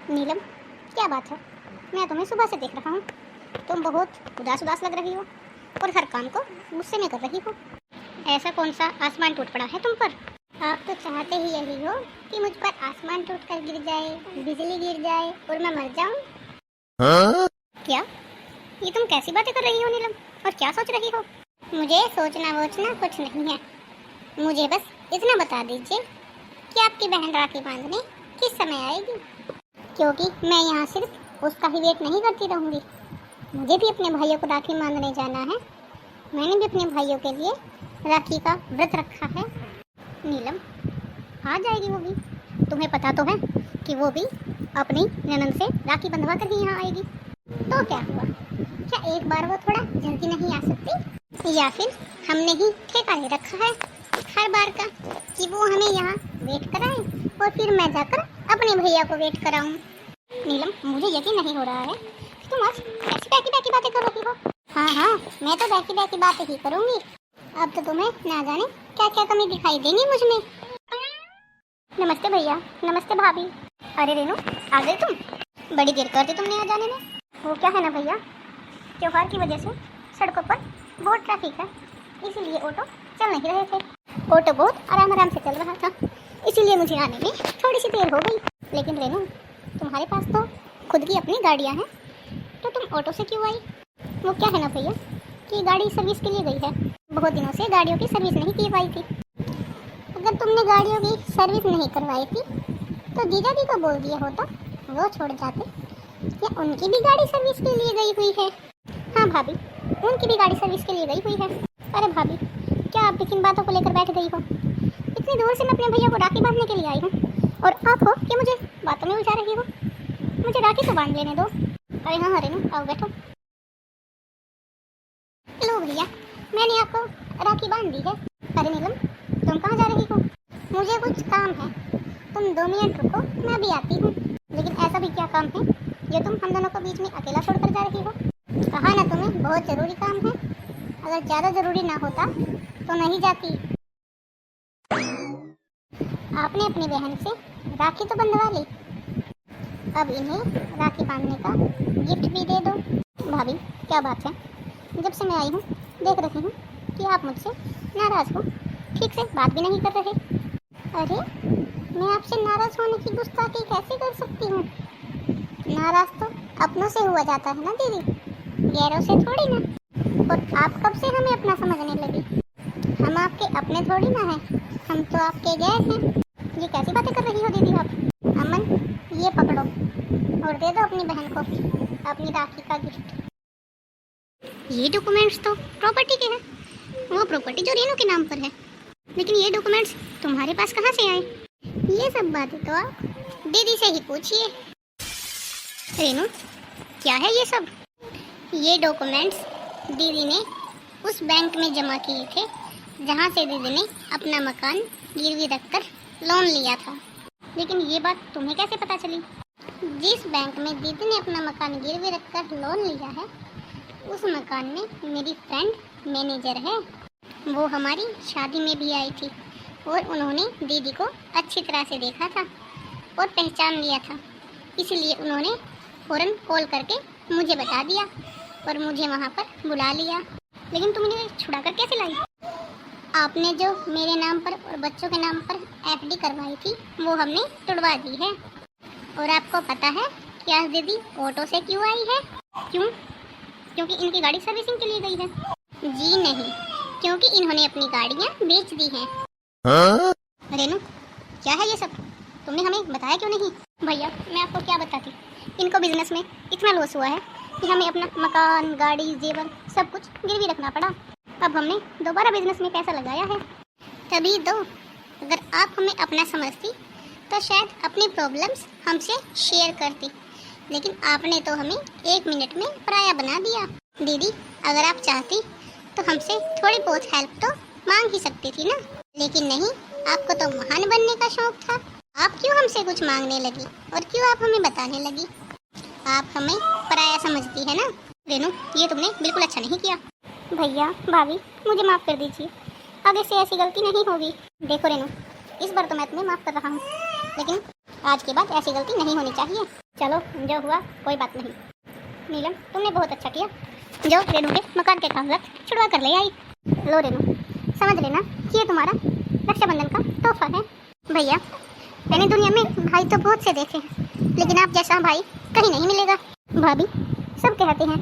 नीलम, क्या बात है? मैं तुम्हें सुबह से देख रहा हूँ, तुम बहुत उदास उदास लग रही हो और हर काम को गुस्से में कर रही हो। ऐसा कौन सा आसमान टूट पड़ा है तुम पर? आप तो चाहते ही यही हो कि मुझ पर आसमान टूट कर गिर जाए, बिजली गिर जाए और मैं मर जाऊं। क्या ये तुम कैसी बातें कर रही हो नीलम, और क्या सोच रही हो? मुझे सोचना वोचना कुछ नहीं है, मुझे बस इतना बता दीजिए कि आपकी बहन राखी बांधने किस समय आएगी, क्योंकि मैं यहाँ सिर्फ उसका ही वेट नहीं करती रहूँगी। मुझे भी अपने भाइयों को राखी बांधने जाना है। मैंने भी अपने भाइयों के लिए राखी का व्रत रखा है। नीलम, आ जाएगी वो भी, तुम्हें पता तो है कि वो भी अपनी ननद से राखी बंधवा कर ही यहाँ आएगी। तो क्या हुआ, क्या एक बार वो थोड़ा जल्दी नहीं आ सकती? या फिर हमने ही ठेका ले रखा है हर बार का कि वो हमें यहाँ वेट कराए और फिर मैं जाकर अपने भैया को वेट कराऊं? नीलम, मुझे यकीन नहीं हो रहा है कि तुम आज ऐसी बैकी बैकी बातें कर रही हो। हाँ, मैं तो बैकी बैकी बातें ही करूंगी। अब तो तुम्हें ना जाने क्या क्या कमी दिखाई देंगी मुझ में। नमस्ते भैया, नमस्ते भाभी। अरे रेनू, आ गई तुम? बड़ी देर कर दी तुमने आ जाने में। वो क्या है ना भैया, त्योहार की वजह से सड़कों पर बहुत ट्रैफिक है, इसीलिए ऑटो चल नहीं रहे थे। ऑटो बहुत आराम आराम से चल रहा था, इसीलिए मुझे आने में थोड़ी सी देर हो गई। लेकिन रेनू, तुम्हारे पास तो खुद की अपनी गाड़ियाँ हैं, तो तुम ऑटो से क्यों आई? वो क्या है ना भैया कि गाड़ी सर्विस के लिए गई है। बहुत दिनों से गाड़ियों की सर्विस नहीं की पाई थी। अगर तुमने गाड़ियों की सर्विस नहीं करवाई थी तो जीजा जी को बोल दिया होता, वो छोड़ जाते। या उनकी भी गाड़ी सर्विस के लिए गई हुई है? हाँ भाभी, उनकी भी गाड़ी सर्विस के लिए गई हुई है। अरे भाभी, क्या आप किन बातों को लेकर बैठ गई हो? इतनी दूर से मैं अपने भैया को राखी बांधने के लिए आई हूँ और आप हो कि मुझे बातों में उलझा रही हो। मुझे राखी तो बांध लेने दो। अरे हाँ रेनू, आओ बैठो। लो भैया, मैंने आपको राखी बांध दी है। अरे नीलम, तुम कहाँ जा रही हो? मुझे कुछ काम है, तुम 2 मिनट रुको, मैं भी आती हूँ। लेकिन ऐसा भी क्या काम है जो तुम हम दोनों को बीच में अकेला छोड़कर जा रही हो? कहा ना तुम्हें बहुत ज़रूरी काम है। अगर ज़्यादा ज़रूरी ना होता तो नहीं जाती। आपने अपनी बहन से राखी तो बंधवा ली, अब इन्हें राखी बांधने का गिफ्ट भी दे दो। भाभी, क्या बात है, जब से मैं आई हूँ देख रही हूँ कि आप मुझसे नाराज़ हो, ठीक से बात भी नहीं कर रहे। अरे, मैं आपसे नाराज़ होने की गुस्ताखी कैसे कर सकती हूँ? नाराज़ तो अपनों से हुआ जाता है ना दीदी, गैरों से थोड़ी ना। और आप कब से हमें अपना समझने लगी? हम आपके अपने थोड़ी ना हैं, हम तो आपके गैर हैं। ये कैसी बातें कर रही हो दीदी आप? अमन, ये पकड़ो और दे दो अपनी बहन को अपनी राखी का गिफ्ट। ये डॉक्यूमेंट्स तो प्रॉपर्टी के हैं, वो प्रॉपर्टी जो रेनू के नाम पर है। लेकिन ये डॉक्यूमेंट्स तुम्हारे पास कहाँ से आए? ये सब बातें तो आप दीदी से ही पूछिए। रेनू, क्या है ये सब? ये डॉक्यूमेंट्स दीदी ने उस बैंक में जमा किए थे जहाँ से दीदी ने अपना मकान गिरवी रखकर लोन लिया था। लेकिन ये बात तुम्हें कैसे पता चली? जिस बैंक में दीदी ने अपना मकान गिरवी रखकर लोन लिया है, उस मकान में मेरी फ्रेंड मैनेजर है। वो हमारी शादी में भी आई थी और उन्होंने दीदी को अच्छी तरह से देखा था और पहचान लिया था। इसलिए उन्होंने फ़ौरन कॉल करके मुझे बता दिया और मुझे वहाँ पर बुला लिया। लेकिन तुम मुझे छुड़ा कर कैसे लाई? आपने जो मेरे नाम पर और बच्चों के नाम पर एफडी करवाई थी वो हमने तुड़वा दी है। और आपको पता है कि आज दीदी ऑटो से क्यों आई है? क्यों? क्योंकि इनकी गाड़ी सर्विसिंग के लिए गई है। जी नहीं, क्योंकि इन्होंने अपनी गाड़ियाँ बेच दी हैं। रेनू, क्या है ये सब? तुमने हमें बताया क्यों नहीं? भैया, मैं आपको क्या बताती, इनको बिजनेस में इतना लॉस हुआ है कि हमें अपना मकान, गाड़ी, जेवर सब कुछ गिरवी रखना पड़ा। अब हमने दोबारा बिजनेस में पैसा लगाया है, तभी तो। अगर आप हमें अपना समझती तो शायद अपनी प्रॉब्लम्स हमसे शेयर करती, लेकिन आपने तो हमें 1 मिनट में पराया बना दिया। दीदी, अगर आप चाहती तो हमसे थोड़ी बहुत हेल्प तो मांग ही सकती थी ना। लेकिन नहीं, आपको तो महान बनने का शौक था। आप क्यों हमसे कुछ मांगने लगी और क्यों आप हमें बताने लगी? आप हमें पराया समझती है ना। रेनू, ये तुमने बिल्कुल अच्छा नहीं किया। भैया, भाभी, मुझे माफ़ कर दीजिए, आगे से ऐसी गलती नहीं होगी। देखो रेनू, इस बार तो मैं तुम्हें माफ़ कर रहा हूँ, लेकिन आज के बाद ऐसी गलती नहीं होनी चाहिए। चलो जो हुआ कोई बात नहीं। नीलम तुमने बहुत अच्छा किया जो रेनू के मकान के कागजात छुड़वा कर ले आई। लो रेनू, समझ लेना कि ये तुम्हारा रक्षाबंधन का तोहफा है। भैया मैंने दुनिया में भाई तो बहुत से देखे हैं, लेकिन आप जैसा भाई कहीं नहीं मिलेगा। भाभी सब कहते हैं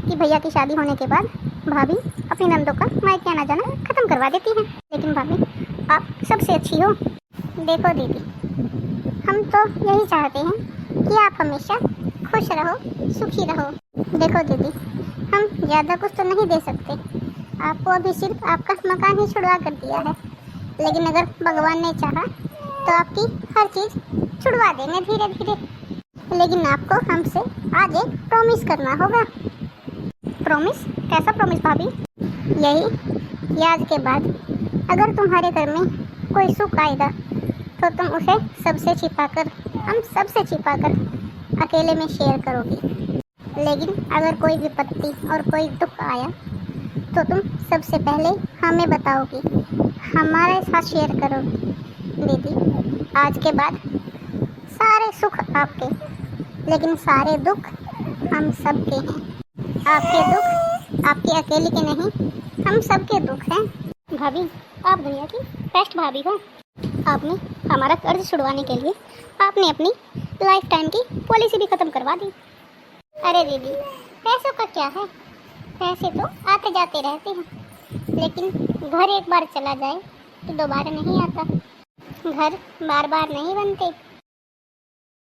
कि भैया की शादी होने के बाद भाभी अपनी नंदों का मायके आना जाना खत्म करवा देती हैं, लेकिन भाभी आप सबसे अच्छी हो। देखो दीदी, हम तो यही चाहते हैं कि आप हमेशा खुश रहो, सुखी रहो। देखो दीदी, हम ज़्यादा कुछ तो नहीं दे सकते, आपको अभी सिर्फ आपका मकान ही छुड़वा कर दिया है, लेकिन अगर भगवान ने चाहा तो आपकी हर चीज़ छुड़वा देंगे धीरे धीरे। लेकिन आपको हमसे आज एक प्रॉमिस करना होगा। प्रॉमिस? कैसा प्रॉमिस भाभी? यही कि आज के बाद अगर तुम्हारे घर में कोई सुख आएगा तो तुम उसे सबसे छिपाकर, हम सबसे छिपाकर अकेले में शेयर करोगी। लेकिन अगर कोई विपत्ति और कोई दुख आया तो तुम सबसे पहले हमें बताओगी, हमारे साथ शेयर करोगी। दीदी आज के बाद सारे सुख आपके, लेकिन सारे दुख हम सबके हैं। आपके दुख आपकी अकेले के नहीं, हम सबके दुख हैं। भाभी आप दुनिया की बेस्ट भाभी हो। आपने हमारा कर्ज छुड़वाने के लिए आपने अपनी लाइफ टाइम की पॉलिसी भी ख़त्म करवा दी। अरे दीदी पैसों का क्या है, पैसे तो आते जाते रहते हैं, लेकिन घर एक बार चला जाए तो दोबारा नहीं आता। घर बार बार नहीं बनते।